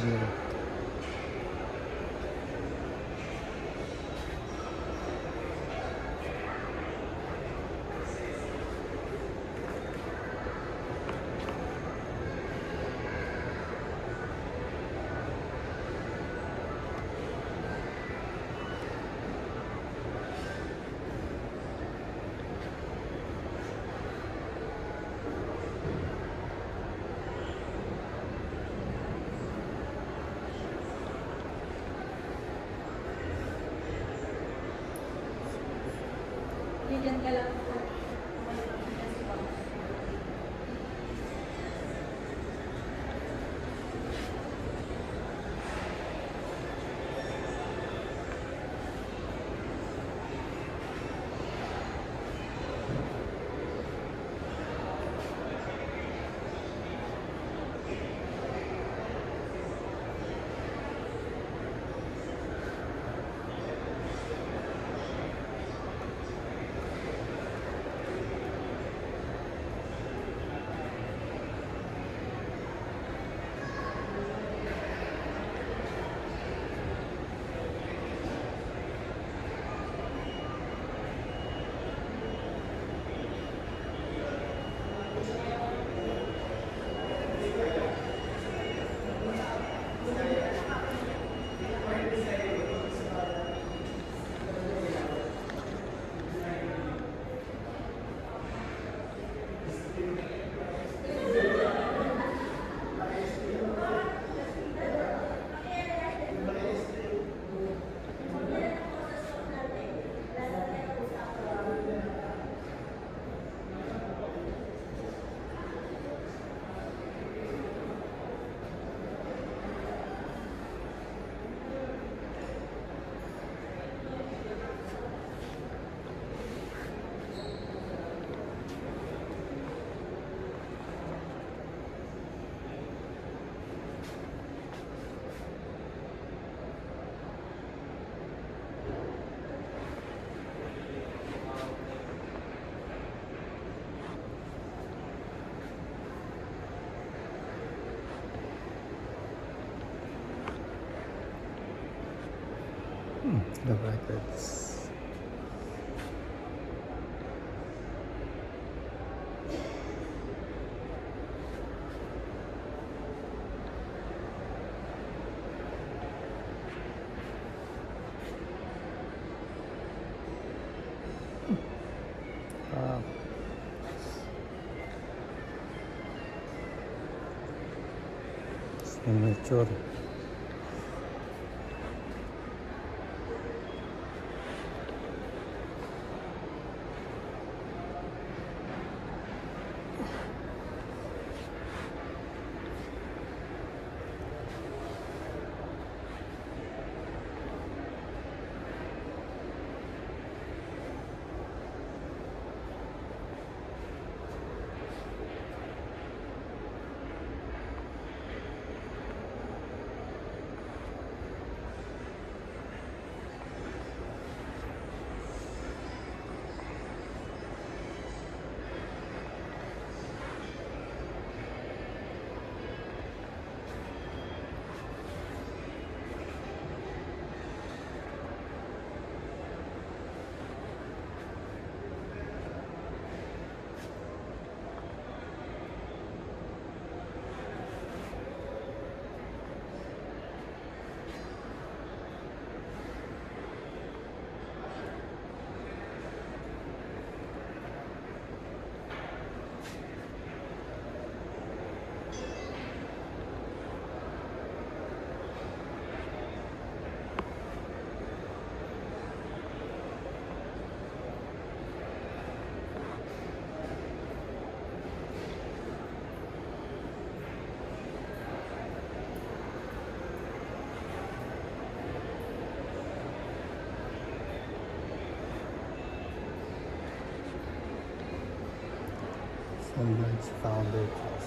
nila. Diyan ka lang po. The records. Wow. Signature. Semblance founder class.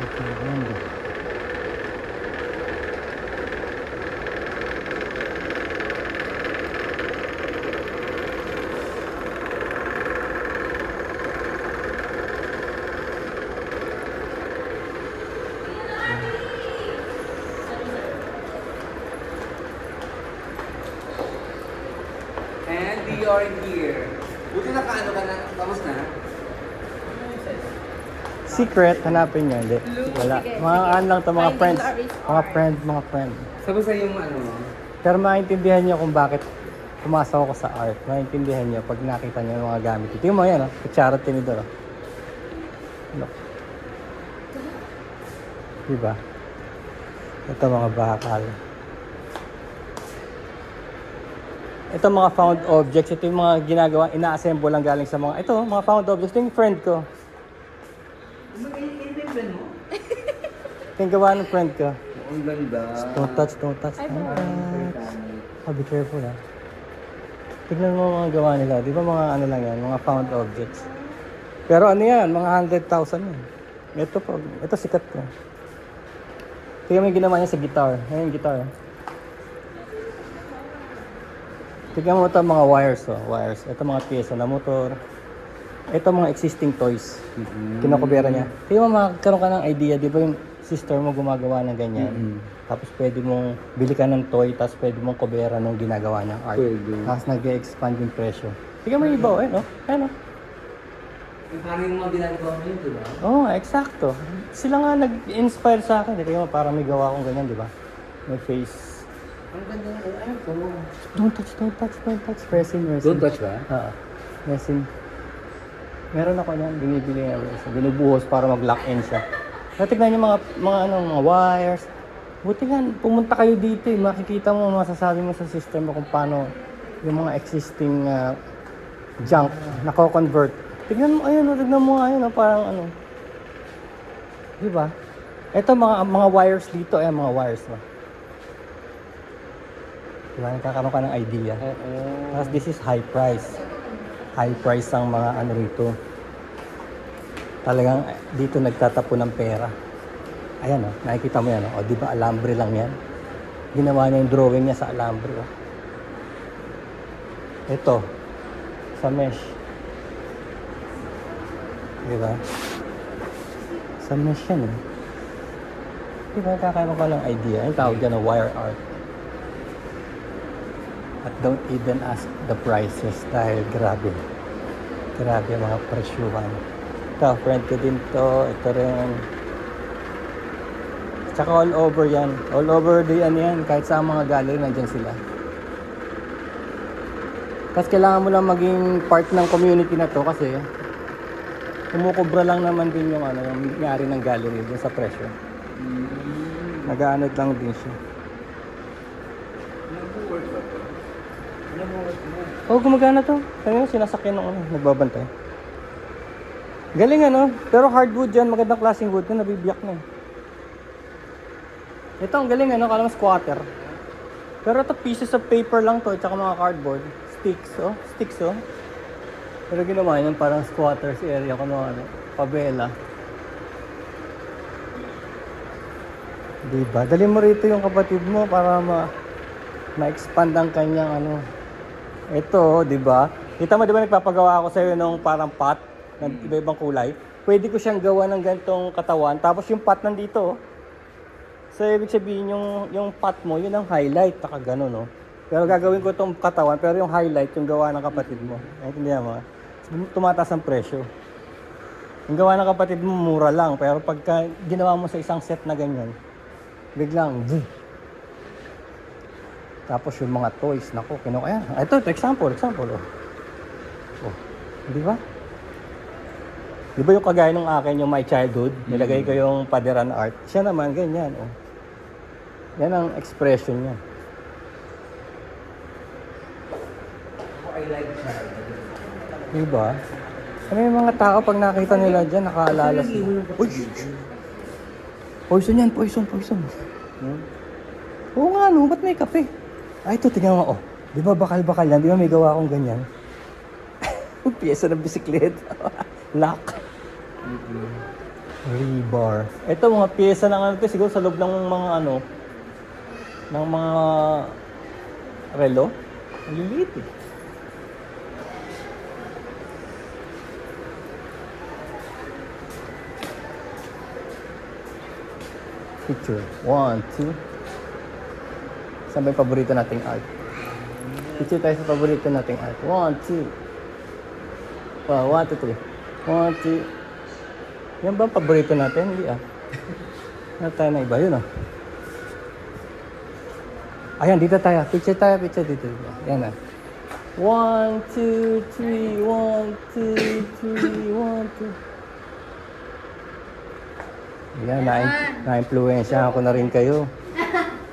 Ganda. And we are here. Buti nakaano ka na, tapos na? Secret, hanapin nyo. Hindi. Wala. Mga ano lang to, mga friends. Mga friends. Sabi sa yung ano, Pero maintindihan nyo kung bakit pumasok ako sa art. Maintindihan nyo pag nakita nyo yung mga gamit. Tingnan mo yan, oh. Kutsara tinidor, oh. Look. Diba? Ito mga bakal. Ito mga found objects. Ito yung mga ginagawa, ina-assemble lang galing sa mga, ito, mga found objects. Ito yung friend ko. Ito yung gawa ng friend ko. ang ganda. Don't touch, don't touch, don't touch. Oh, be careful, ha. Tignan mo mga gawa nila. Di ba mga ano lang yan, mga found objects. Pero ano yan, mga 100,000 yan. Ito sikat ko. Tignan mo yung ginawa niya sa guitar. Ayan yung guitar. Tignan mo ito mga wires, oh. Wires. Ito mga pyesa na motor. Ito mga existing toys. Kinakubera niya. Tignan mo, magkaroon ka ng idea. Di ba yung sister mo gumagawa ng ganyan? Tapos pwede mong bili ka ng toy, tapos pwede mong kubera nung ginagawa niyang art. Pwede. Tapos nag-expand yung presyo. Tignan mo yung iba, no? Ayan, oh. Parang yung mga ginagawa mo yun, di ba? Oo, eksakto. Sila nga nag-inspire sa akin. Tignan mo, parang may gawa akong ganyan, di ba? May face. Ang ganda na, ano ko? Don't touch, don't touch, don't touch. Resin, resin. Don't touch ba? Oo. Resin. Meron ako niyan, binibili nga resin. Binubuhos para mag-lock in siya. Natignan niyo mga wires. Buti nga, pumunta kayo dito eh. Makikita mo, masasabi mo sa system mo kung paano yung mga existing junk nako-convert. Tignan mo, ayun, tignan mo nga, ayun, parang ano. Di ba? Ito mga wires dito, mga wires ba? Diba, nakakaroon ka ng idea. Tapos this is high price. High price ang mga ano rito. Talagang dito nagtatapon ng pera. Ayan, oh, nakikita mo yan, oh. Di ba alambre lang yan? Ginawa niya yung drawing niya sa alambre, oh. Ito, sa mesh. Di ba? Sa mesh yan, eh. Di ba, kakaroon ka ng idea. Yung tawag dyan na wire art. At don't even ask the prices dahil grabe. Grabe mga presyuhan. Ito, friend ko din to. Ito rin. Tsaka all over yan. All over the ano yan. Kahit sa mga gallery, nandyan sila. Tapos kailangan mo lang maging part ng community na to kasi kumukubra lang naman din yung ano, yung may-ari ng gallery dun sa presyo. Nag-aanod lang din siya. Nag-work ba to? Nag-work mo? Oo, gumagana to. Kaya sinasakyan ng ano, nagbabantay. Galing ano, pero hardwood yan, magandang klaseng wood na nabibiyak na eh. Ito ang galing ano, kala mo squatter. Pero ito pieces of paper lang to, tsaka mga cardboard. Sticks oh. Pero ginawa yan parang squatters area, kung ano, pabela. Diba? Dali mo rito yung kapatid mo para ma-expand ang kanyang ano. Ito, di ba? Kita mo, di ba nagpapagawa ako sa'yo nung parang pot ng iba-ibang kulay? Pwede ko siyang gawa ng ganitong katawan. Tapos yung pot nandito. So, ibig sabihin, yung pot mo, yun ang highlight. Taka gano'n, no? Pero gagawin ko itong katawan, pero yung highlight, yung gawa ng kapatid mo. Naintindihan mo? Tumataas ang presyo. Yung gawa ng kapatid mo, mura lang. Pero pagka ginawa mo sa isang set na ganyan, biglang, tapos yung mga toys, naku, kinuha. Ito, example, oh. Oh, di ba? Di ba yung kagaya ng akin, yung My Childhood, nilagay ko yung paderan art. Siya naman, ganyan, oh. Yan ang expression niya. I like that. Di ba? Ano yung mga tao, pag nakita nila dyan, nakaalala sila. Uy! Poison yan, poison. Oo nga, no, ba't may kape? Ay, ito, tingnan mo, oh. Di ba bakal-bakal yan? Di ba may gawa akong ganyan? Piyesa ng bisikleta. Lock. Rebar. Ito mga pyesa ng ano to, siguro sa loob ng mga ano, ng mga relo. Ang liliit eh. Picture. 1, 2. Saan ba yung paborito nating art? Picture tayo sa paborito nating art. 1, 2. 1, 2, 3. 1, 2. Yan ba ang paborito natin? Hindi ah. Ano tayo na iba? Yun ah. Ayan, dito tayo. Picture tayo. Picture dito. Yan ah. 1, 2, 3. 1, 2, 3. 1, 2. Yan, na-influensya ako na rin kayo.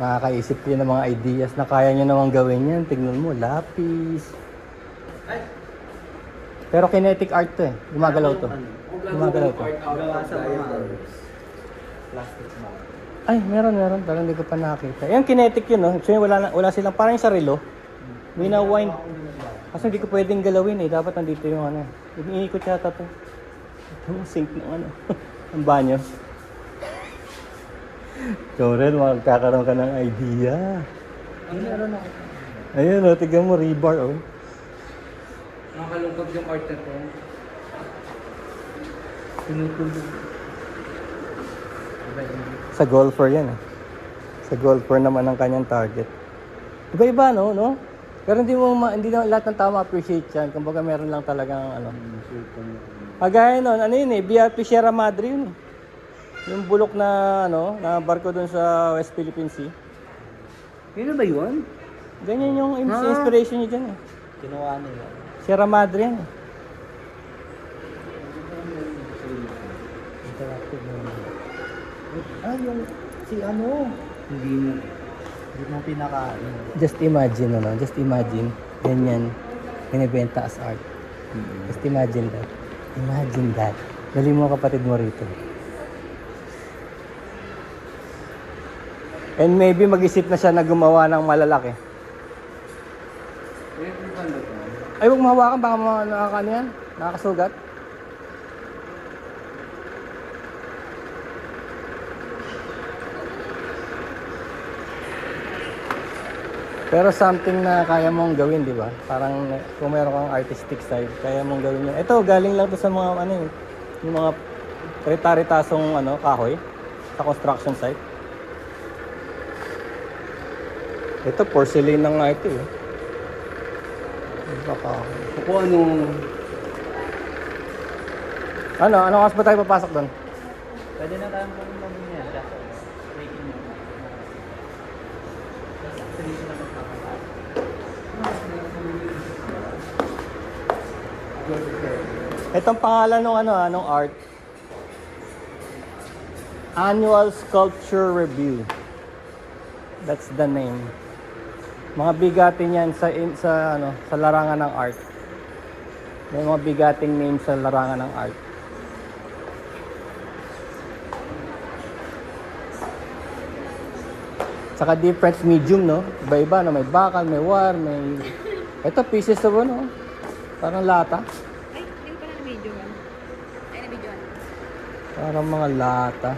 Nakakaisip kayo ng mga ideas na kaya nyo namang gawin yan. Tignan mo, lapis. Pero kinetic art to eh. Gumagalaw to. Gumagalaw to. Gawa sa mga plastic bag. Ay, meron. Pero hindi ko pa nakita. Yan, kinetic yun, no? So, wala silang, parang yung sa relo. May na-wind. Kasi hindi ko pwedeng galawin eh. Dapat nandito yung ano. Iniikot yata to. Ito yung sink ng ano. Ang banyo. So, Ren, magkakaroon ka ng idea. Ang meron ako. Ayun, o, tignan mo, rebar, oh. Nakakalungkot yung art na to. Tinutulog. Sa golfer yan, eh. Sa golfer naman ang kanyang target. Iba-iba, no? Pero hindi na lahat ng tao ma-appreciate yan. Kumbaga meron lang talagang, ano. Kagaya nun, ano yun eh, BRP Sierra Madre yun eh. Yung bulok na, ano, na barko dun sa West Philippine Sea. Yun ba yun? Ganyan yung inspiration niya dyan eh. Ginawa nila. Sierra Madre yan eh. Yung si ano? Hindi mo pinakain. Just imagine, ano, just imagine. Ganyan, binibenta as art. Just imagine that. Imagine that. Dali mo kapatid mo rito. And maybe mag-isip na siya na gumawa ng malalaki. Ay, huwag mahawakan, baka nakakano yan, nakakasugat. Pero something na kaya mong gawin, di ba? Parang kung meron kang artistic side, kaya mong gawin yun. Ito, galing lang to sa mga, ano yun, yung mga rita-ritasong, ano, kahoy, sa construction site. Ito, porcelain ng nga ito, eh. Baka. Kung ano... Ano oras ba tayo papasok doon? Pwede na tayong pumunta niya. Just waiting mo. Itong pangalan ng ano, anong art? Annual Sculpture Review. That's the name. Mga bigatin yan sa larangan ng art. May mga bigating names sa larangan ng art. Saka different medium, no? Iba-iba, no? May bakal, may war, may... Ito, pieces of ano? Parang lata. Ay, hindi ko pala na-video. Ay, na-video. Parang mga lata.